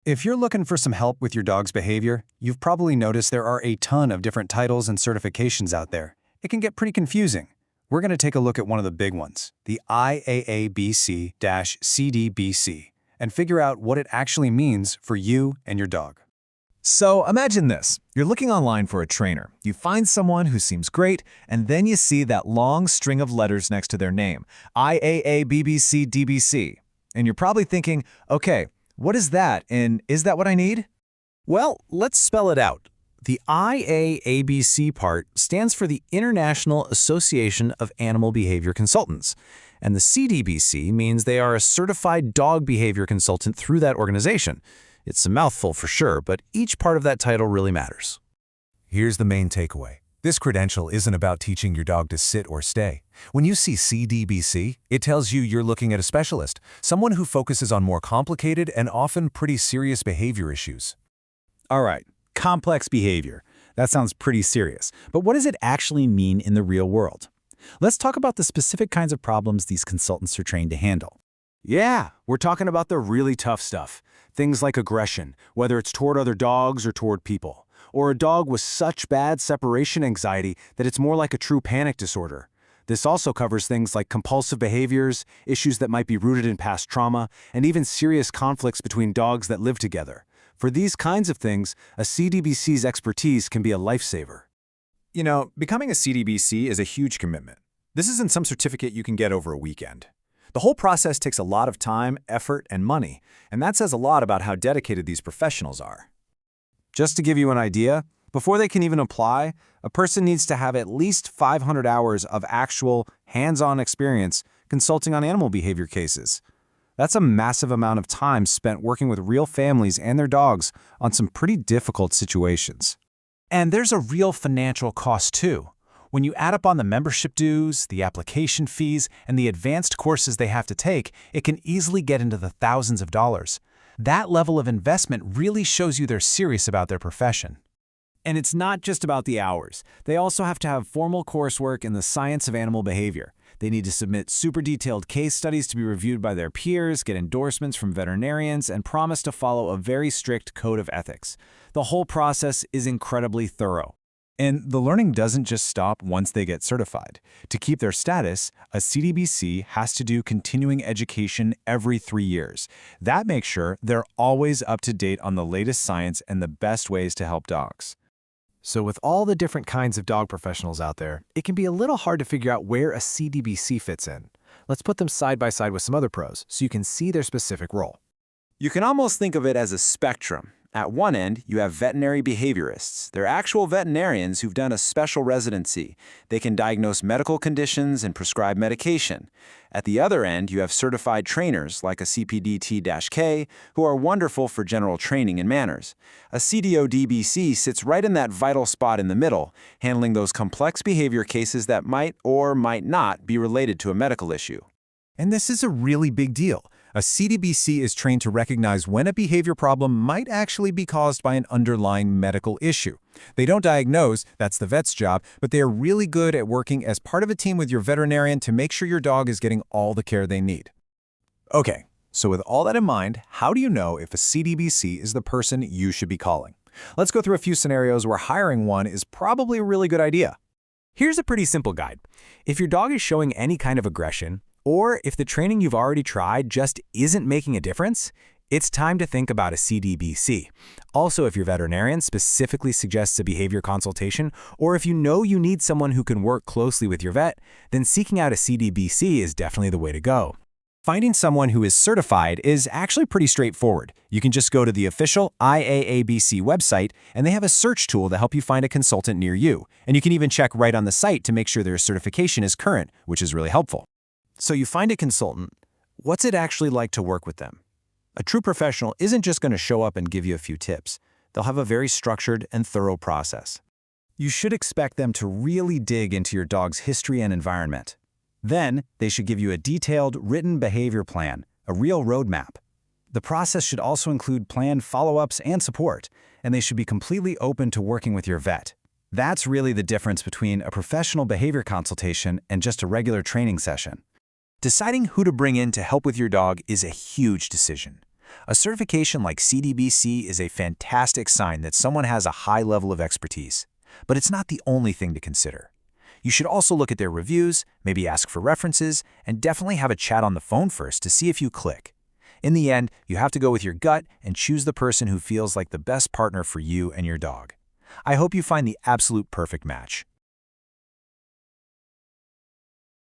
If you're looking for some help with your dog's behavior, you've probably noticed there are a ton of different titles and certifications out there. It can get pretty confusing. We're going to take a look at one of the big ones, the IAABC-CDBC, and figure out what it actually means for you and your dog. So imagine this. You're looking online for a trainer. You find someone who seems great, and then you see that long string of letters next to their name, IAABC-CDBC. And you're probably thinking, okay, what is that, and is that what I need? Well, let's spell it out. The IAABC part stands for the International Association of Animal Behavior Consultants, and the CDBC means they are a certified dog behavior consultant through that organization. It's a mouthful for sure, but each part of that title really matters. Here's the main takeaway. This credential isn't about teaching your dog to sit or stay. When you see CDBC, it tells you you're looking at a specialist, someone who focuses on more complicated and often pretty serious behavior issues. All right, complex behavior. That sounds pretty serious. But what does it actually mean in the real world? Let's talk about the specific kinds of problems these consultants are trained to handle. Yeah, we're talking about the really tough stuff. Things like aggression, whether it's toward other dogs or toward people. Or a dog with such bad separation anxiety that it's more like a true panic disorder. This also covers things like compulsive behaviors, issues that might be rooted in past trauma, and even serious conflicts between dogs that live together. For these kinds of things, a CDBC's expertise can be a lifesaver. You know, becoming a CDBC is a huge commitment. This isn't some certificate you can get over a weekend. The whole process takes a lot of time, effort, and money, and that says a lot about how dedicated these professionals are. Just to give you an idea, before they can even apply, a person needs to have at least 500 hours of actual, hands-on experience consulting on animal behavior cases. That's a massive amount of time spent working with real families and their dogs on some pretty difficult situations. And there's a real financial cost too. When you add up on the membership dues, the application fees, and the advanced courses they have to take, it can easily get into the thousands of dollars. That level of investment really shows you they're serious about their profession. And it's not just about the hours. They also have to have formal coursework in the science of animal behavior. They need to submit super detailed case studies to be reviewed by their peers, get endorsements from veterinarians, and promise to follow a very strict code of ethics. The whole process is incredibly thorough. And the learning doesn't just stop once they get certified. To keep their status, a CDBC has to do continuing education every 3 years. That makes sure they're always up to date on the latest science and the best ways to help dogs. So with all the different kinds of dog professionals out there, it can be a little hard to figure out where a CDBC fits in. Let's put them side by side with some other pros so you can see their specific role. You can almost think of it as a spectrum. At one end, you have veterinary behaviorists. They're actual veterinarians who've done a special residency. They can diagnose medical conditions and prescribe medication. At the other end, you have certified trainers like a CPDT-K who are wonderful for general training and manners. A CDODBC sits right in that vital spot in the middle, handling those complex behavior cases that might or might not be related to a medical issue. And this is a really big deal. A CDBC is trained to recognize when a behavior problem might actually be caused by an underlying medical issue. They don't diagnose, that's the vet's job, but they are really good at working as part of a team with your veterinarian to make sure your dog is getting all the care they need. Okay, so with all that in mind, how do you know if a CDBC is the person you should be calling? Let's go through a few scenarios where hiring one is probably a really good idea. Here's a pretty simple guide. If your dog is showing any kind of aggression, or if the training you've already tried just isn't making a difference, it's time to think about a CDBC. Also, if your veterinarian specifically suggests a behavior consultation, or if you know you need someone who can work closely with your vet, then seeking out a CDBC is definitely the way to go. Finding someone who is certified is actually pretty straightforward. You can just go to the official IAABC website, and they have a search tool to help you find a consultant near you. And you can even check right on the site to make sure their certification is current, which is really helpful. So you find a consultant. What's it actually like to work with them? A true professional isn't just going to show up and give you a few tips. They'll have a very structured and thorough process. You should expect them to really dig into your dog's history and environment. Then, they should give you a detailed, written behavior plan, a real roadmap. The process should also include planned follow-ups and support, and they should be completely open to working with your vet. That's really the difference between a professional behavior consultation and just a regular training session. Deciding who to bring in to help with your dog is a huge decision. A certification like CDBC is a fantastic sign that someone has a high level of expertise. But it's not the only thing to consider. You should also look at their reviews, maybe ask for references, and definitely have a chat on the phone first to see if you click. In the end, you have to go with your gut and choose the person who feels like the best partner for you and your dog. I hope you find the absolute perfect match.